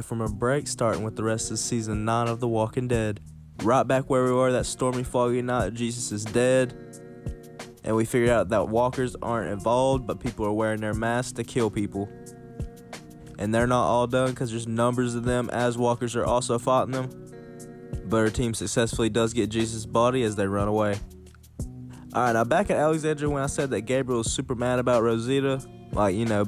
back from a break, starting with the rest of season 9 of The Walking Dead. Right back where we were that stormy, foggy night, Jesus is dead. And we figured out that walkers aren't involved, but people are wearing their masks to kill people. And they're not all done because there's numbers of them as walkers are also fighting them. But our team successfully does get Jesus' body as they run away. Alright, now back at Alexandria when I said that Gabriel was super mad about Rosita,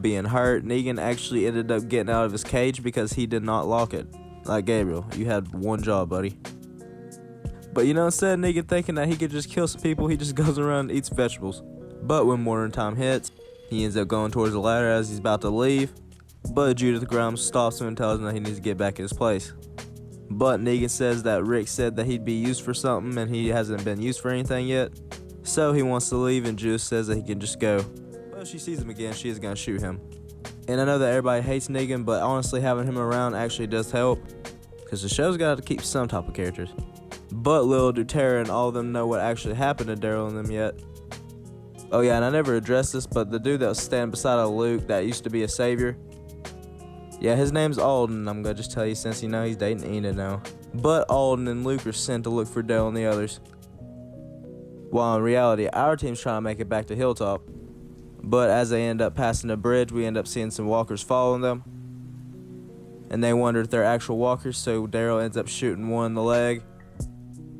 being hurt, Negan actually ended up getting out of his cage because he did not lock it. Like, Gabriel, you had one job, buddy. But instead of Negan thinking that he could just kill some people, he just goes around and eats vegetables. But when morning time hits, he ends up going towards the ladder as he's about to leave. But Judith Grimes stops him and tells him that he needs to get back in his place. But Negan says that Rick said that he'd be used for something and he hasn't been used for anything yet. So he wants to leave, and Judith says that he can just go. But if she sees him again, she is going to shoot him. And I know that everybody hates Negan, but honestly having him around actually does help, because the show's got to keep some type of characters. But little do Tara and all of them know what actually happened to Daryl and them yet. Oh yeah, and I never addressed this, but the dude that was standing beside Luke that used to be a savior, yeah, his name's Alden. I'm going to just tell you since he's dating Enid now. But Alden and Luke are sent to look for Daryl and the others. While in reality, our team's trying to make it back to Hilltop. But as they end up passing a bridge, we end up seeing some walkers following them. And they wonder if they're actual walkers, so Daryl ends up shooting one in the leg.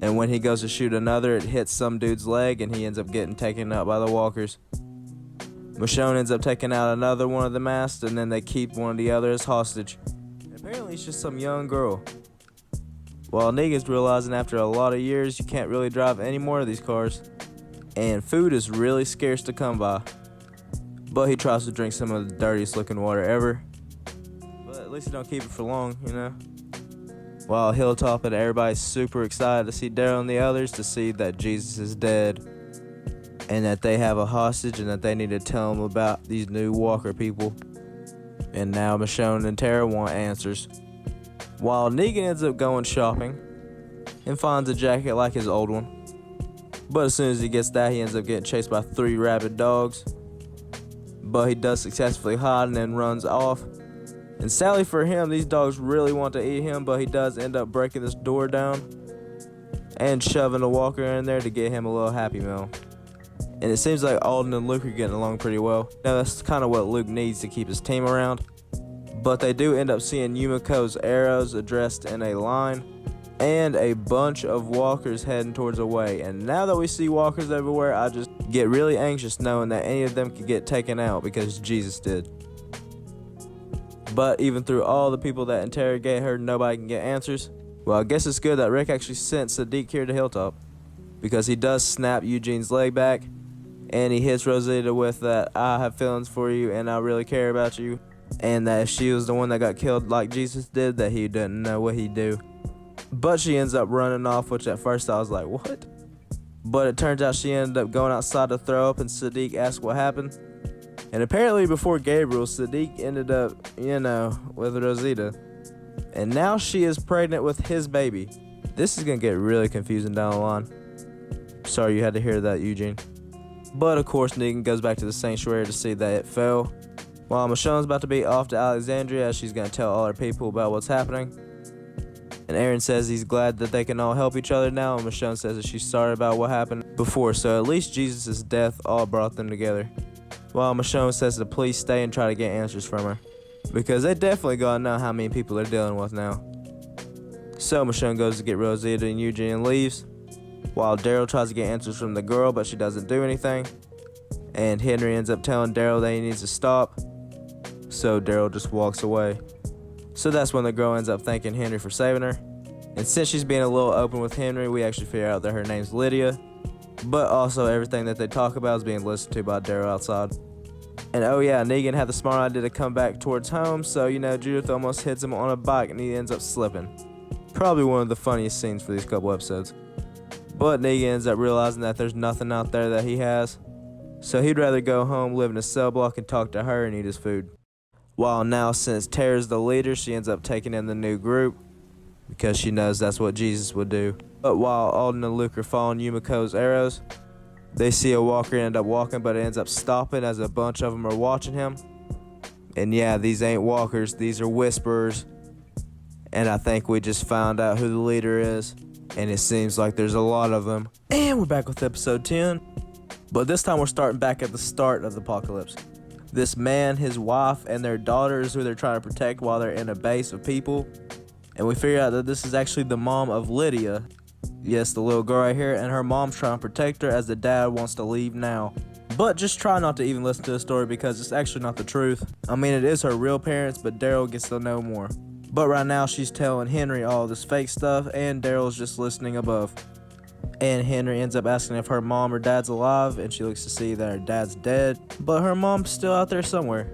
And when he goes to shoot another, it hits some dude's leg, and he ends up getting taken out by the walkers. Michonne ends up taking out another one of the masks, and then they keep one of the others hostage. And apparently it's just some young girl. While Negan's realizing after a lot of years you can't really drive any more of these cars, and food is really scarce to come by. But he tries to drink some of the dirtiest looking water ever. But at least he don't keep it for long, While Hilltop and everybody's super excited to see Daryl and the others, to see that Jesus is dead, and that they have a hostage, and that they need to tell him about these new walker people. And now Michonne and Tara want answers. While Negan ends up going shopping and finds a jacket like his old one. But as soon as he gets that, he ends up getting chased by 3 rabid dogs. But he does successfully hide and then runs off. And sadly for him, these dogs really want to eat him, but he does end up breaking this door down and shoving a walker in there to get him a little Happy Meal. And it seems like Alden and Luke are getting along pretty well. Now that's kind of what Luke needs to keep his team around. But they do end up seeing Yumiko's arrows addressed in a line and a bunch of walkers heading towards a way. And now that we see walkers everywhere, I just get really anxious knowing that any of them could get taken out because Jesus did. But even through all the people that interrogate her, nobody can get answers. Well, I guess it's good that Rick actually sent Sadiq here to Hilltop, because he does snap Eugene's leg back, and he hits Rosita with that I have feelings for you and I really care about you. And that if she was the one that got killed like Jesus did, that he didn't know what he'd do. But she ends up running off, which at first I was like, what? But it turns out she ended up going outside to throw up, and Sadiq asked what happened. And apparently before Gabriel, Sadiq ended up, with Rosita. And now she is pregnant with his baby. This is going to get really confusing down the line. Sorry you had to hear that, Eugene. But of course, Negan goes back to the sanctuary to see that it fell. While Michonne's about to be off to Alexandria, as she's going to tell all her people about what's happening. And Aaron says he's glad that they can all help each other now, and Michonne says that she's sorry about what happened before, so at least Jesus' death all brought them together. While Michonne says to please stay and try to get answers from her, because they definitely gotta know how many people they're dealing with now. So Michonne goes to get Rosita and Eugene and leaves, while Daryl tries to get answers from the girl, but she doesn't do anything. And Henry ends up telling Daryl that he needs to stop, so Daryl just walks away. So that's when the girl ends up thanking Henry for saving her. And since she's being a little open with Henry, we actually figure out that her name's Lydia. But also everything that they talk about is being listened to by Daryl outside. And oh yeah, Negan had the smart idea to come back towards home, so Judith almost hits him on a bike and he ends up slipping. Probably one of the funniest scenes for these couple episodes. But Negan ends up realizing that there's nothing out there that he has. So he'd rather go home, live in a cell block, and talk to her and eat his food. While now, since Tara's the leader, she ends up taking in the new group, because she knows that's what Jesus would do. But while Alden and Luke are following Yumiko's arrows, they see a walker end up walking, but it ends up stopping as a bunch of them are watching him. And yeah, these ain't walkers, these are whisperers. And I think we just found out who the leader is. And it seems like there's a lot of them. And we're back with episode 10. But this time we're starting back at the start of the apocalypse. This man, his wife, and their daughters who they're trying to protect while they're in a base of people. And we figure out that this is actually the mom of Lydia. Yes, the little girl right here. And her mom's trying to protect her as the dad wants to leave now. But just try not to even listen to the story because it's actually not the truth. I mean, it is her real parents, but Daryl gets to know more. But right now, she's telling Henry all this fake stuff, and Daryl's just listening above. And Henry ends up asking if her mom or dad's alive, and she looks to see that her dad's dead, but her mom's still out there somewhere.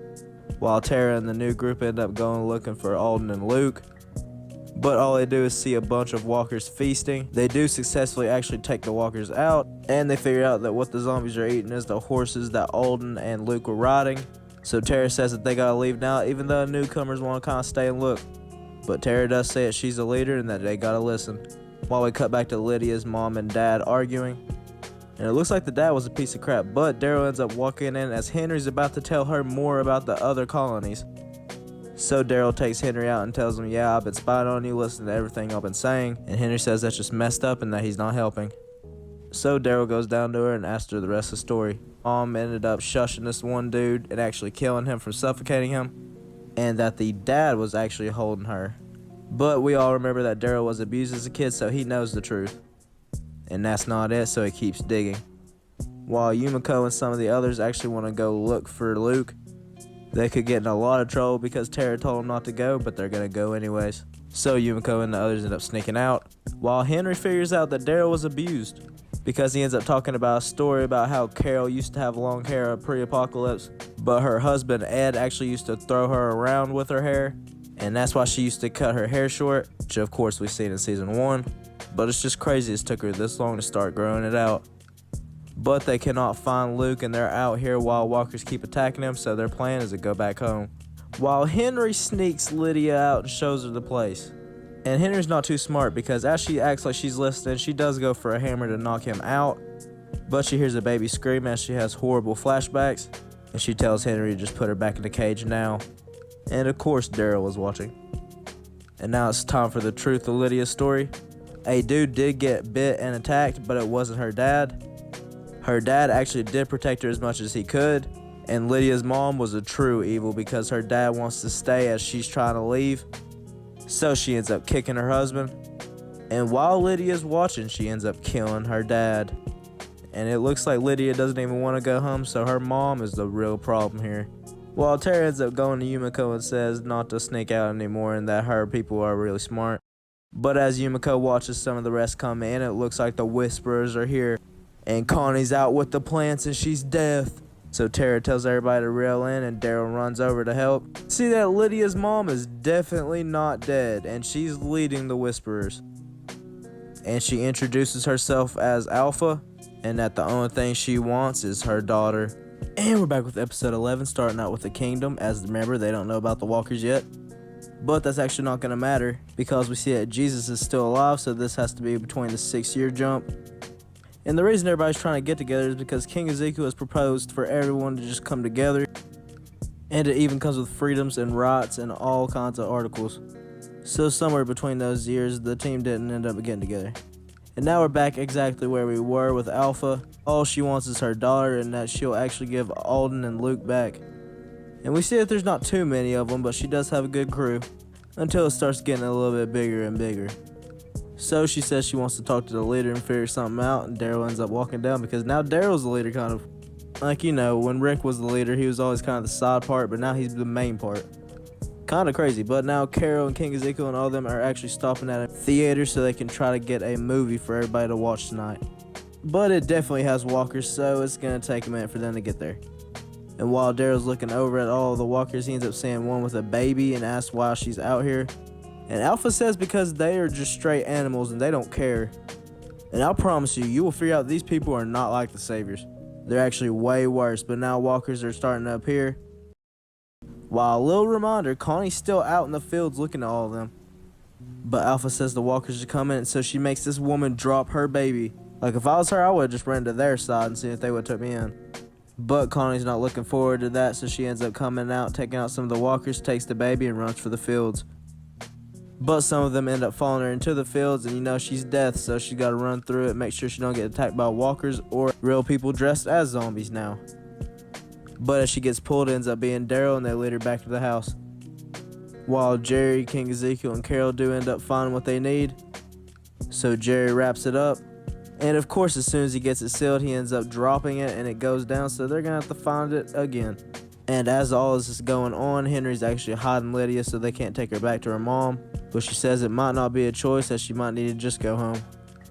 While Tara and the new group end up going looking for Alden and Luke. But all they do is see a bunch of walkers feasting. They do successfully actually take the walkers out, and they figure out that what the zombies are eating is the horses that Alden and Luke were riding. So Tara says that they gotta leave now, even though newcomers want to kind of stay and look. But Tara does say that she's a leader and that they gotta listen. While we cut back to Lydia's mom and dad arguing. And it looks like the dad was a piece of crap, but Daryl ends up walking in as Henry's about to tell her more about the other colonies. So Daryl takes Henry out and tells him, yeah, I've been spying on you, listening to everything I've been saying. And Henry says that's just messed up and that he's not helping. So Daryl goes down to her and asks her the rest of the story. Mom ended up shushing this one dude and actually killing him from suffocating him. And that the dad was actually holding her. But we all remember that Daryl was abused as a kid, so he knows the truth. And that's not it, so he keeps digging. While Yumiko and some of the others actually want to go look for Luke, they could get in a lot of trouble because Tara told them not to go, but they're going to go anyways. So Yumiko and the others end up sneaking out, while Henry figures out that Daryl was abused. Because he ends up talking about a story about how Carol used to have long hair pre-apocalypse, but her husband Ed actually used to throw her around with her hair, and that's why she used to cut her hair short, which of course we've seen in season 1, but it's just crazy it took her this long to start growing it out. But they cannot find Luke and they're out here while walkers keep attacking them, so their plan is to go back home. While Henry sneaks Lydia out and shows her the place. And Henry's not too smart because as she acts like she's listening, she does go for a hammer to knock him out. But she hears a baby scream as she has horrible flashbacks. And she tells Henry to just put her back in the cage now. And of course Daryl was watching. And now it's time for the truth of Lydia's story. A dude did get bit and attacked, but it wasn't her dad. Her dad actually did protect her as much as he could. And Lydia's mom was a true evil because her dad wants to stay as she's trying to leave. So she ends up kicking her husband. And while Lydia's watching, she ends up killing her dad. And it looks like Lydia doesn't even want to go home, so her mom is the real problem here. While Tara ends up going to Yumiko and says not to sneak out anymore and that her people are really smart. But as Yumiko watches some of the rest come in, it looks like the Whisperers are here. And Connie's out with the plants and she's deaf. So Tara tells everybody to reel in and Daryl runs over to help. See that Lydia's mom is definitely not dead and she's leading the Whisperers. And she introduces herself as Alpha and that the only thing she wants is her daughter. And we're back with episode 11, starting out with the Kingdom. As remember, they don't know about the walkers yet. But that's actually not going to matter because we see that Jesus is still alive, so this has to be between the 6-year jump. And the reason everybody's trying to get together is because King Ezekiel has proposed for everyone to just come together. And it even comes with freedoms and rights and all kinds of articles. So somewhere between those years, the team didn't end up getting together. And now we're back exactly where we were with Alpha. All she wants is her daughter and that she'll actually give Alden and Luke back. And we see that there's not too many of them, but she does have a good crew. Until it starts getting a little bit bigger and bigger. So she says she wants to talk to the leader and figure something out, and Daryl ends up walking down because now Daryl's the leader, kind of. Like, you know, when Rick was the leader, he was always kind of the side part, but now he's the main part. Kind of crazy, but now Carol and King Ezekiel and all of them are actually stopping at a theater so they can try to get a movie for everybody to watch tonight. But it definitely has walkers, so it's going to take a minute for them to get there. And while Daryl's looking over at all of the walkers, he ends up seeing one with a baby and asks why she's out here. And Alpha says because they are just straight animals and they don't care. And I'll promise you, you will figure out these people are not like the Saviors. They're actually way worse, but now walkers are starting to appear. While a little reminder, Connie's still out in the fields looking at all of them. But Alpha says the walkers are coming, so she makes this woman drop her baby. Like if I was her, I would have just ran to their side and seen if they would have took me in. But Connie's not looking forward to that, so she ends up coming out, taking out some of the walkers, takes the baby, and runs for the fields. But some of them end up following her into the fields, and she's death, so she's got to run through it, make sure she don't get attacked by walkers or real people dressed as zombies now. But as she gets pulled, it ends up being Daryl, and they lead her back to the house. While Jerry, King Ezekiel, and Carol do end up finding what they need. So Jerry wraps it up. And of course, as soon as he gets it sealed, he ends up dropping it and it goes down, so they're going to have to find it again. And as all this is going on, Henry's actually hiding Lydia so they can't take her back to her mom. But she says it might not be a choice, as she might need to just go home.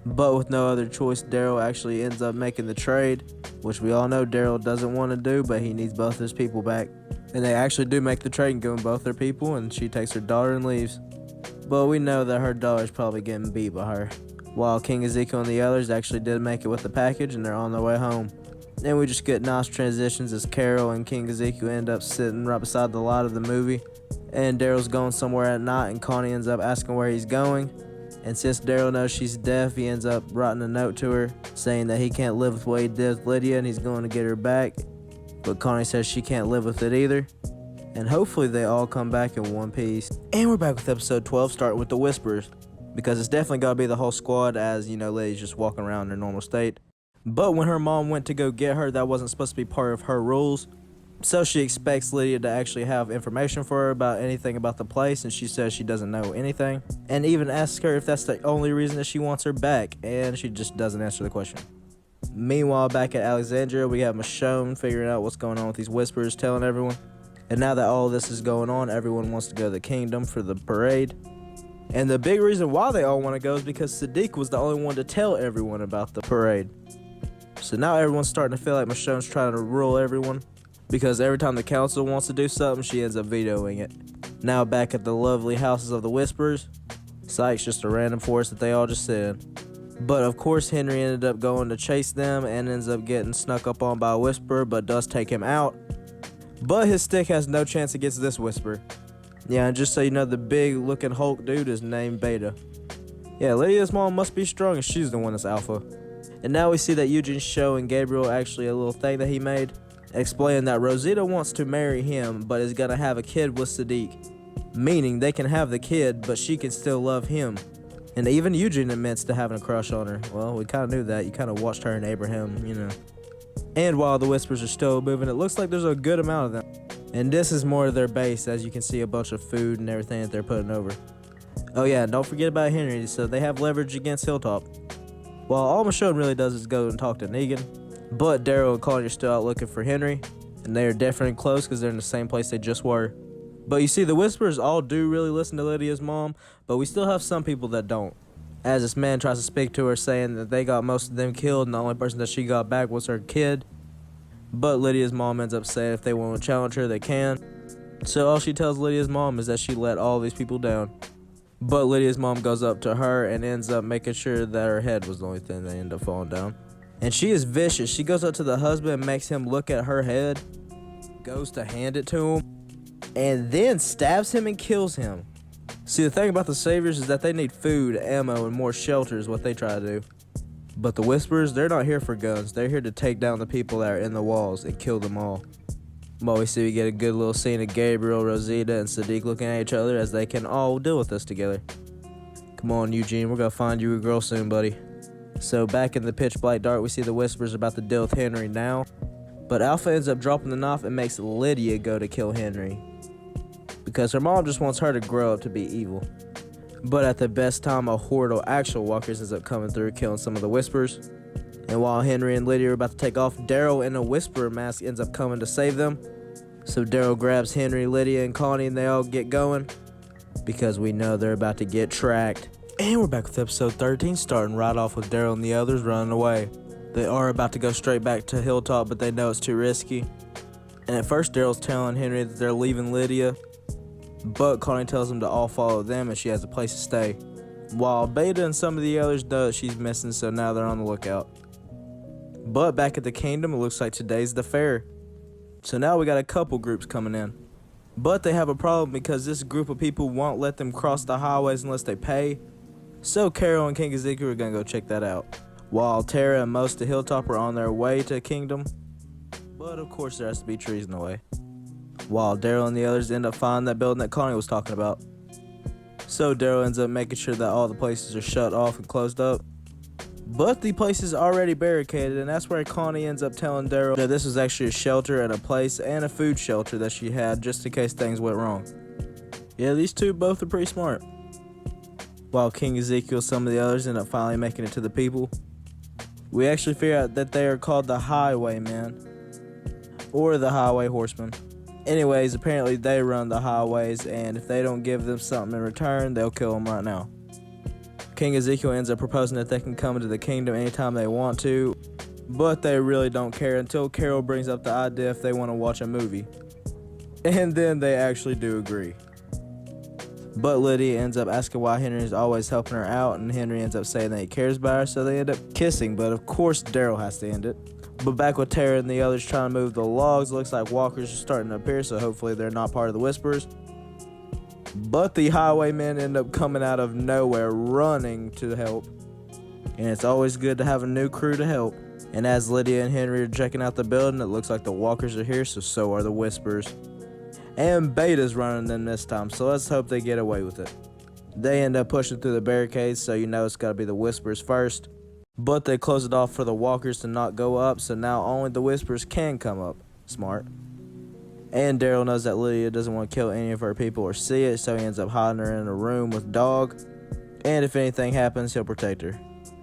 But with no other choice, Daryl actually ends up making the trade, which we all know Daryl doesn't want to do, but he needs both his people back. And they actually do make the trade and give him both their people, and she takes her daughter and leaves. But we know that her daughter's probably getting beat by her. While King Ezekiel and the others actually did make it with the package, and they're on their way home. And we just get nice transitions as Carol and King Ezekiel end up sitting right beside the lot of the movie. And Daryl's going somewhere at night, and Connie ends up asking where he's going. And since Daryl knows she's deaf, he ends up writing a note to her saying that he can't live with what he did with Lydia and he's going to get her back. But Connie says she can't live with it either. And hopefully they all come back in one piece. And we're back with episode 12, starting with the Whispers. Because it's definitely got to be the whole squad, as Lydia's just walking around in her normal state. But when her mom went to go get her, that wasn't supposed to be part of her rules. So she expects Lydia to actually have information for her about anything about the place, and she says she doesn't know anything. And even asks her if that's the only reason that she wants her back, and she just doesn't answer the question. Meanwhile, back at Alexandria, we have Michonne figuring out what's going on with these Whispers, telling everyone. And now that all this is going on, everyone wants to go to the kingdom for the parade. And the big reason why they all want to go is because Siddiq was the only one to tell everyone about the parade. So now everyone's starting to feel like Michonne's trying to rule everyone, because every time the council wants to do something, she ends up vetoing it. Now back at the lovely houses of the Whispers, Sykes just a random forest that they all just sit in. But of course Henry ended up going to chase them and ends up getting snuck up on by a Whisperer, but does take him out. But his stick has no chance against this Whisperer. Yeah, and just so you know, the big looking Hulk dude is named Beta. Yeah, Lydia's mom must be strong and she's the one that's alpha. And now we see that Eugene's showing Gabriel actually a little thing that he made, explaining that Rosita wants to marry him but is gonna have a kid with Siddiq. Meaning they can have the kid, but she can still love him. And even Eugene admits to having a crush on her. Well, we kind of knew that. You kind of watched her and Abraham, And while the Whispers are still moving, it looks like there's a good amount of them. And this is more of their base, as you can see a bunch of food and everything that they're putting over. Oh yeah, and don't forget about Henry, so they have leverage against Hilltop. Well, all Michonne really does is go and talk to Negan. But Daryl and Connie are still out looking for Henry. And they are definitely close because they're in the same place they just were. But you see, the Whisperers all do really listen to Lydia's mom, but we still have some people that don't. As this man tries to speak to her, saying that they got most of them killed and the only person that she got back was her kid. But Lydia's mom ends up saying if they want to challenge her, they can. So all she tells Lydia's mom is that she let all these people down. But Lydia's mom goes up to her and ends up making sure that her head was the only thing that ended up falling down. And she is vicious. She goes up to the husband and makes him look at her head, goes to hand it to him, and then stabs him and kills him. See, the thing about the Saviors is that they need food, ammo, and more shelter is what they try to do. But the Whisperers, they're not here for guns. They're here to take down the people that are in the walls and kill them all. Well, we see we get a good little scene of Gabriel, Rosita, and Siddiq looking at each other as they can all deal with this together. Come on, Eugene, we're gonna find you a girl soon, buddy. So back in the pitch black dark, we see the Whisperers about to deal with Henry now. But Alpha ends up dropping the knife and makes Lydia go to kill Henry, because her mom just wants her to grow up to be evil. But at the best time, a horde of actual walkers ends up coming through, killing some of the Whisperers. And while Henry and Lydia are about to take off, Daryl in a Whisperer mask ends up coming to save them. So Daryl grabs Henry, Lydia, and Connie, and they all get going, because we know they're about to get tracked. And we're back with episode 13, starting right off with Daryl and the others running away. They are about to go straight back to Hilltop, but they know it's too risky. And at first, Daryl's telling Henry that they're leaving Lydia, but Connie tells them to all follow them and she has a place to stay. While Beta and some of the others know that she's missing, so now they're on the lookout. But back at the kingdom, it looks like today's the fair. So now we got a couple groups coming in. But they have a problem because this group of people won't let them cross the highways unless they pay. So Carol and King Ezekiel are going to go check that out, while Tara and most of Hilltop are on their way to Kingdom. But of course there has to be trees in the way. While Daryl and the others end up finding that building that Connie was talking about. So Daryl ends up making sure that all the places are shut off and closed up. But the place is already barricaded, and that's where Connie ends up telling Daryl that this was actually a shelter and a place and a food shelter that she had just in case things went wrong. Yeah, these two both are pretty smart. While King Ezekiel and some of the others end up finally making it to the people, we actually figure out that they are called the Highwaymen, or the Highway Horsemen. Anyways, apparently they run the highways, and if they don't give them something in return, they'll kill them right now. King Ezekiel ends up proposing that they can come into the kingdom anytime they want to, but they really don't care until Carol brings up the idea if they want to watch a movie. And then they actually do agree. But Lydia ends up asking why Henry is always helping her out, and Henry ends up saying that he cares about her, so they end up kissing, but of course Daryl has to end it. But back with Tara and the others trying to move the logs, looks like walkers are starting to appear, so hopefully they're not part of the Whisperers. But the Highwaymen end up coming out of nowhere, running to help. And it's always good to have a new crew to help. And as Lydia and Henry are checking out the building, it looks like the walkers are here, so are the Whisperers. And Beta's running them this time, so let's hope they get away with it. They end up pushing through the barricades, so you know it's got to be the Whisperers first. But they close it off for the walkers to not go up, so now only the Whisperers can come up. Smart. And Daryl knows that Lydia doesn't want to kill any of her people or see it, so he ends up hiding her in a room with Dog. And if anything happens, he'll protect her.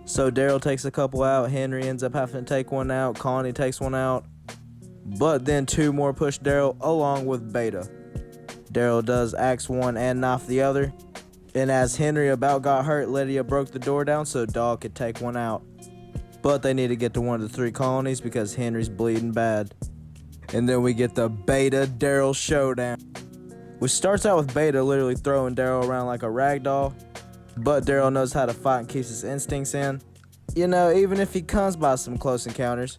So Daryl takes a couple out, Henry ends up having to take one out, Connie takes one out. But then two more push Daryl along with Beta. Daryl does axe one and knife the other. And as Henry about got hurt, Lydia broke the door down so Dog could take one out. But they need to get to one of the three colonies because Henry's bleeding bad. And then we get the Beta-Daryl showdown, which starts out with Beta literally throwing Daryl around like a rag doll. But Daryl knows how to fight and keeps his instincts in. You know, even if he comes by some close encounters.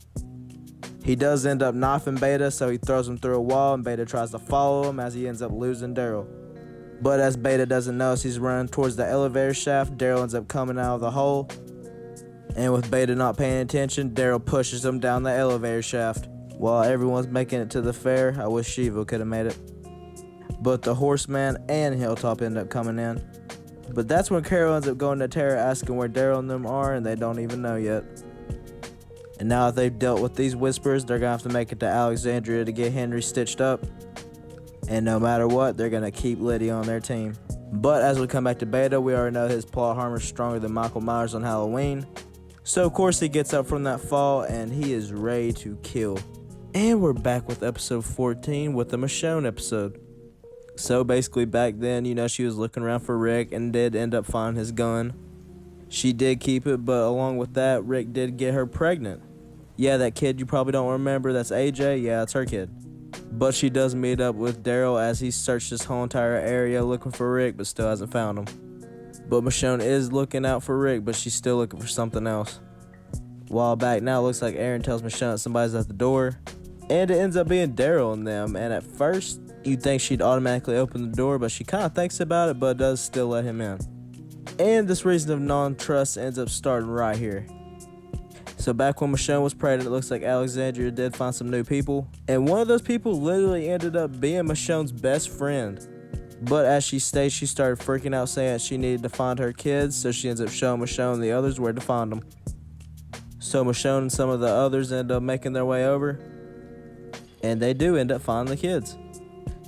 He does end up knifing Beta, so he throws him through a wall, and Beta tries to follow him as he ends up losing Daryl. But as Beta doesn't know as he's running towards the elevator shaft, Daryl ends up coming out of the hole. And with Beta not paying attention, Daryl pushes him down the elevator shaft. While everyone's making it to the fair, I wish Shiva could have made it. But the Horseman and Hilltop end up coming in. But that's when Carol ends up going to Tara asking where Daryl and them are, and they don't even know yet. And now that they've dealt with these Whisperers, they're going to have to make it to Alexandria to get Henry stitched up. And no matter what, they're going to keep Lydia on their team. But as we come back to Beta, we already know his plot armor is stronger than Michael Myers on Halloween. So of course he gets up from that fall and he is ready to kill. And we're back with episode 14 with the Michonne episode. So basically back then, you know, she was looking around for Rick and did end up finding his gun. She did keep it, but along with that, Rick did get her pregnant. Yeah, that kid you probably don't remember, that's AJ, yeah, it's her kid. But she does meet up with Daryl as he searched this whole entire area looking for Rick, but still hasn't found him. But Michonne is looking out for Rick, but she's still looking for something else. While back now, it looks like Aaron tells Michonne that somebody's at the door. And it ends up being Daryl and them, and at first, you'd think she'd automatically open the door, but she kind of thinks about it, but does still let him in. And this reason of non-trust ends up starting right here. So back when Michonne was pregnant, it looks like Alexandria did find some new people, and one of those people literally ended up being Michonne's best friend. But as she states, she started freaking out saying that she needed to find her kids, so she ends up showing Michonne and the others where to find them. So Michonne and some of the others end up making their way over, and they do end up finding the kids.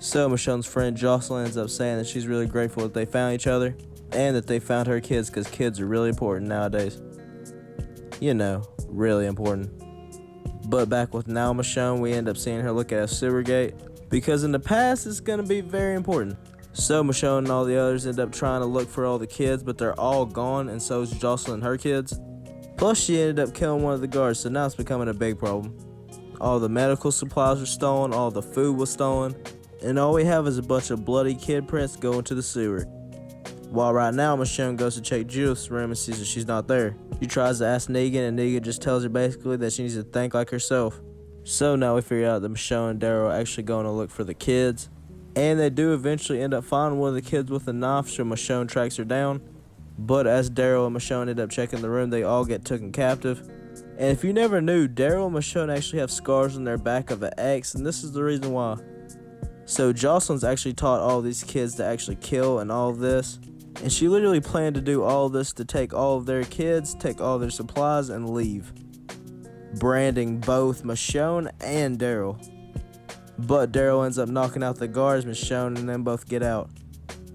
So Michonne's friend Jocelyn ends up saying that she's really grateful that they found each other, and that they found her kids because kids are really important nowadays. You know, really important. But back with now Michonne, we end up seeing her look at a sewer gate, because in the past it's going to be very important. So Michonne and all the others end up trying to look for all the kids, but they're all gone, and so is Jocelyn and her kids. Plus she ended up killing one of the guards, so now it's becoming a big problem. All the medical supplies were stolen, all the food was stolen, and all we have is a bunch of bloody kid prints going to the sewer. While right now Michonne goes to check Judith's room and sees that she's not there. She tries to ask Negan, and Negan just tells her basically that she needs to think like herself. So now we figure out that Michonne and Daryl are actually going to look for the kids. And they do eventually end up finding one of the kids with a knife, so Michonne tracks her down. But as Daryl and Michonne end up checking the room, they all get taken captive. And if you never knew, Daryl and Michonne actually have scars on their back of an X, and this is the reason why. So Jocelyn's actually taught all these kids to actually kill and all of this. And she literally planned to do all this to take all of their kids, take all their supplies, and leave, branding both Michonne and Daryl. But Daryl ends up knocking out the guards. Michonne and them both get out.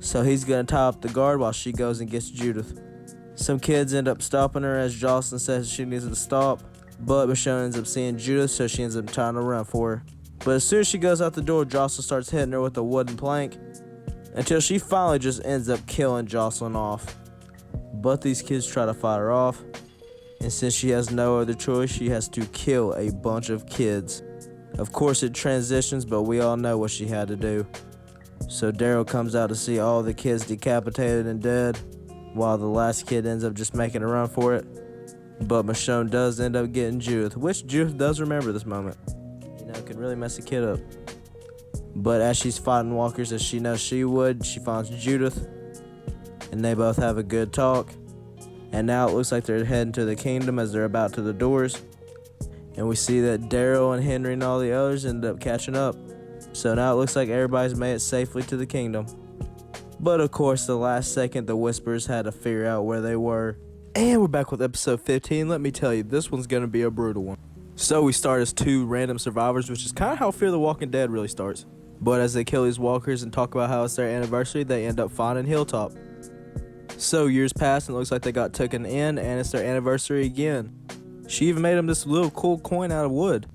So he's going to tie up the guard while she goes and gets Judith. Some kids end up stopping her as Jocelyn says she needs to stop. But Michonne ends up seeing Judith, so she ends up trying to run for her. But as soon as she goes out the door, Jocelyn starts hitting her with a wooden plank, until she finally just ends up killing Jocelyn off. But these kids try to fight her off, and since she has no other choice, she has to kill a bunch of kids. Of course it transitions, but we all know what she had to do. So Daryl comes out to see all the kids decapitated and dead, while the last kid ends up just making a run for it. But Michonne does end up getting Judith, which Judith does remember this moment. You know, it can really mess a kid up. But as she's fighting walkers as she knows she would, she finds Judith, and they both have a good talk. And now it looks like they're heading to the kingdom as they're about to the doors. And we see that Daryl and Henry and all the others end up catching up. So now it looks like everybody's made it safely to the kingdom. But of course, the last second, the Whisperers had to figure out where they were. And we're back with episode 15. Let me tell you, this one's going to be a brutal one. So we start as two random survivors, which is kind of how Fear the Walking Dead really starts. But as they kill these walkers and talk about how it's their anniversary, they end up finding Hilltop. So years pass and it looks like they got taken in, and it's their anniversary again. She even made them this little cool coin out of wood.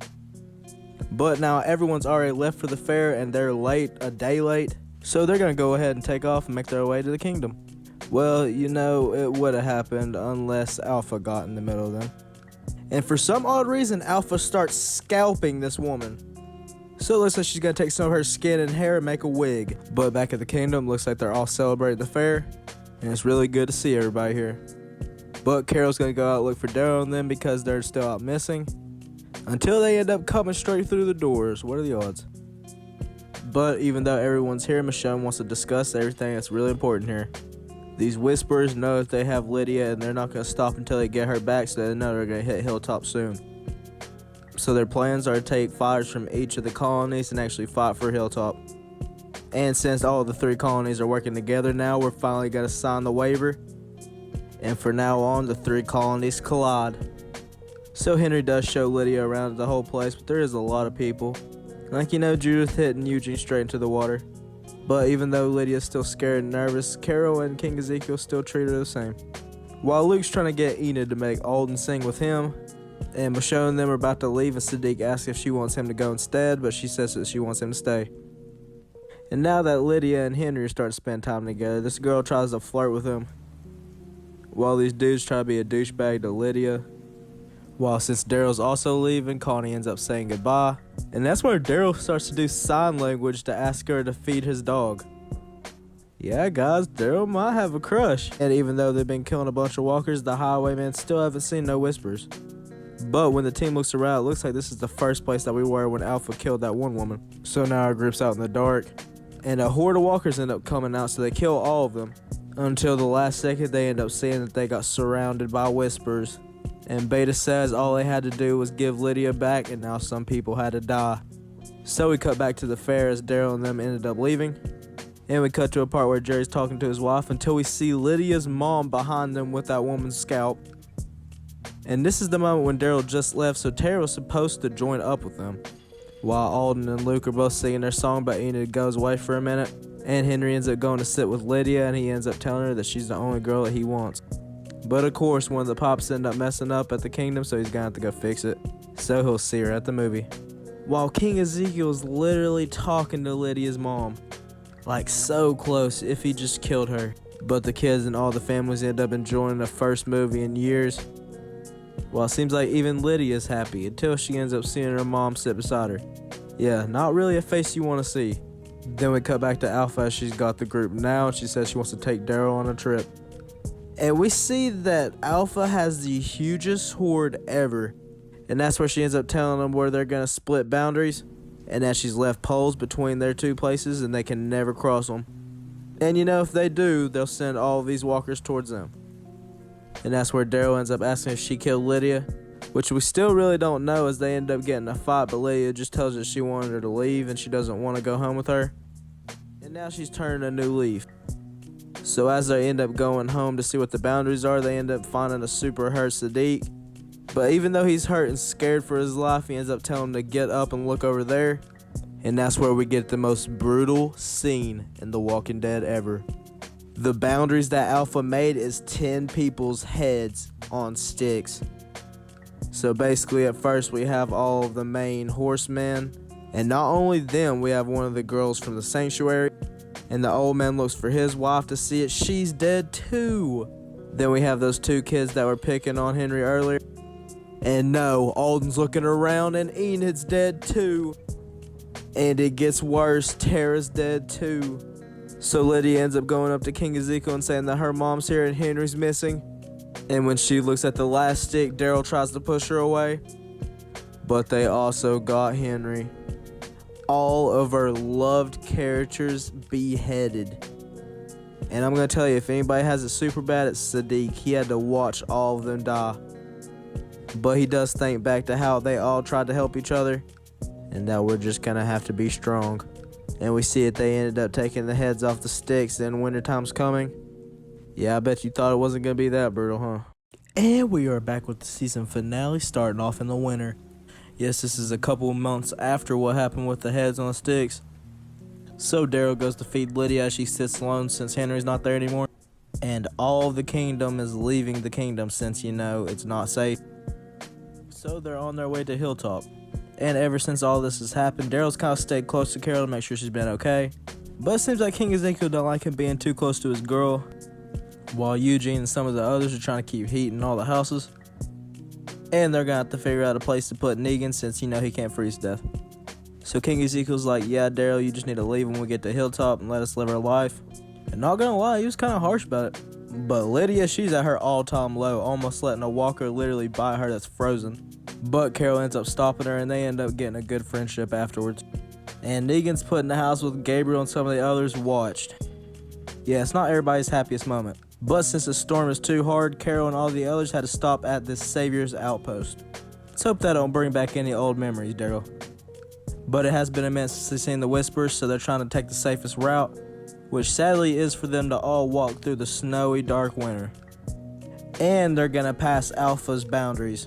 But now everyone's already left for the fair and they're late, a day late. So they're going to go ahead and take off and make their way to the kingdom. Well, you know, it would have happened unless Alpha got in the middle of them. And for some odd reason, Alpha starts scalping this woman. So it looks like she's going to take some of her skin and hair and make a wig. But back at the kingdom, looks like they're all celebrating the fair. And it's really good to see everybody here. But Carol's going to go out and look for Daryl and them because they're still out missing. Until they end up coming straight through the doors. What are the odds? But even though everyone's here, Michonne wants to discuss everything that's really important here. These Whisperers know that they have Lydia and they're not going to stop until they get her back, so they know they're going to hit Hilltop soon. So their plans are to take fighters from each of the colonies and actually fight for Hilltop. And since all the three colonies are working together now, we're finally going to sign the waiver. And from now on, the three colonies collide. So Henry does show Lydia around the whole place, but there is a lot of people. Like, you know, Judith hitting Eugene straight into the water. But even though Lydia's still scared and nervous, Carol and King Ezekiel still treat her the same. While Luke's trying to get Enid to make Alden sing with him, and Michonne and them are about to leave, and Sadiq asks if she wants him to go instead, but she says that she wants him to stay. And now that Lydia and Henry are starting to spend time together, this girl tries to flirt with him, while these dudes try to be a douchebag to Lydia. While since Daryl's also leaving, Connie ends up saying goodbye. And that's where Daryl starts to do sign language to ask her to feed his dog. Yeah, guys, Daryl might have a crush. And even though they've been killing a bunch of walkers, the Highwaymen still haven't seen no Whispers. But when the team looks around, it looks like this is the first place that we were when Alpha killed that one woman. So now our group's out in the dark. And a horde of walkers end up coming out, so they kill all of them. Until the last second, they end up seeing that they got surrounded by Whispers. And Beta says all they had to do was give Lydia back, and now some people had to die. So we cut back to the fair as Daryl and them ended up leaving. And we cut to a part where Jerry's talking to his wife until we see Lydia's mom behind them with that woman's scalp. And this is the moment when Daryl just left, so Tara was supposed to join up with them. While Alden and Luke are both singing their song, but Enid goes away for a minute. And Henry ends up going to sit with Lydia, and he ends up telling her that she's the only girl that he wants. But of course, one of the pops end up messing up at the kingdom, so he's gonna have to go fix it. So he'll see her at the movie. While King Ezekiel's literally talking to Lydia's mom. Like so close if he just killed her. But the kids and all the families end up enjoying the first movie in years. Well, it seems like even Lydia's happy until she ends up seeing her mom sit beside her. Yeah, not really a face you want to see. Then we cut back to Alpha as she's got the group now, and she says she wants to take Daryl on a trip. And we see that Alpha has the hugest horde ever. And that's where she ends up telling them where they're going to split boundaries. And that she's left poles between their two places and they can never cross them. And you know, if they do, they'll send all of these walkers towards them. And that's where Daryl ends up asking if she killed Lydia. Which we still really don't know as they end up getting a fight. But Lydia just tells her she wanted her to leave and she doesn't want to go home with her. And now she's turning a new leaf. So as they end up going home to see what the boundaries are, they end up finding a super hurt Sadiq. But even though he's hurt and scared for his life, he ends up telling him to get up and look over there. And that's where we get the most brutal scene in The Walking Dead ever. The boundaries that Alpha made is 10 people's heads on sticks. So basically at first we have all of the main horsemen. And not only them, we have one of the girls from the sanctuary. And the old man looks for his wife to see it. She's dead too. Then we have those 2 kids that were picking on Henry earlier. And no, Alden's looking around and Enid's dead too. And it gets worse, Tara's dead too. So Lydia ends up going up to King Ezekiel and saying that her mom's here and Henry's missing. And when she looks at the last stick, Daryl tries to push her away. But they also got Henry. All of our loved characters beheaded. And I'm going to tell you, if anybody has it super bad, it's Sadiq. He had to watch all of them die. But he does think back to how they all tried to help each other. And that we're just going to have to be strong. And we see it, they ended up taking the heads off the sticks. Then wintertime's coming. Yeah, I bet you thought it wasn't going to be that brutal, huh? And we are back with the season finale starting off in the winter. Yes, this is a couple months after what happened with the heads on the sticks. So Daryl goes to feed Lydia as she sits alone since Henry's not there anymore. And all of the kingdom is leaving the kingdom since, you know, it's not safe. So they're on their way to Hilltop. And ever since all this has happened, Daryl's kind of stayed close to Carol to make sure she's been okay. But it seems like King Ezekiel don't like him being too close to his girl, while Eugene and some of the others are trying to keep heat in all the houses. And they're gonna have to figure out a place to put Negan since, you know, he can't freeze to death. So King Ezekiel's like, yeah, Daryl, you just need to leave when we get to Hilltop and let us live our life. And not gonna lie, he was kind of harsh about it. But Lydia, she's at her all-time low, almost letting a walker literally bite her that's frozen. But Carol ends up stopping her and they end up getting a good friendship afterwards. And Negan's put in the house with Gabriel and some of the others watched. Yeah, it's not everybody's happiest moment. But since the storm is too hard, Carol and all the others had to stop at this Savior's outpost. Let's hope that don't bring back any old memories, Daryl. But it has been a minute since they've seen the Whispers, so they're trying to take the safest route, which sadly is for them to all walk through the snowy, dark winter. And they're gonna pass Alpha's boundaries.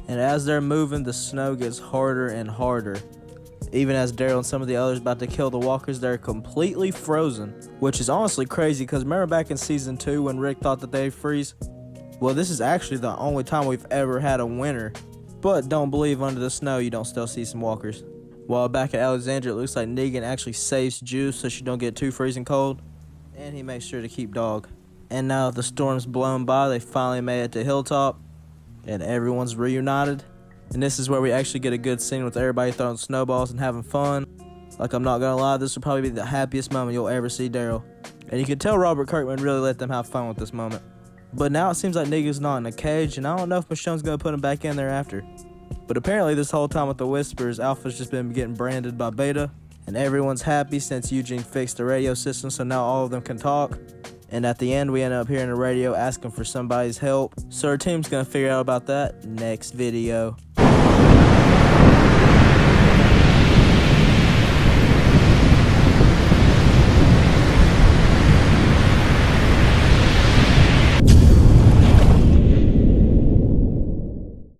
And as they're moving, the snow gets harder and harder. Even as Daryl and some of the others about to kill the walkers, they're completely frozen. Which is honestly crazy, because remember back in season 2 when Rick thought that they'd freeze? Well, this is actually the only time we've ever had a winter. But don't believe under the snow you don't still see some walkers. While back at Alexandria, it looks like Negan actually saves Juice so she don't get too freezing cold. And he makes sure to keep Dog. And now that the storm's blown by, they finally made it to Hilltop. And everyone's reunited. And this is where we actually get a good scene with everybody throwing snowballs and having fun. Like, I'm not gonna lie, this will probably be the happiest moment you'll ever see Daryl. And you can tell Robert Kirkman really let them have fun with this moment. But now it seems like Negan's not in a cage, and I don't know if Michonne's gonna put him back in there after. But apparently this whole time with the Whispers, Alpha's just been getting branded by Beta. And everyone's happy since Eugene fixed the radio system, so now all of them can talk. And at the end, we end up hearing the radio asking for somebody's help. So our team's gonna figure out about that next video.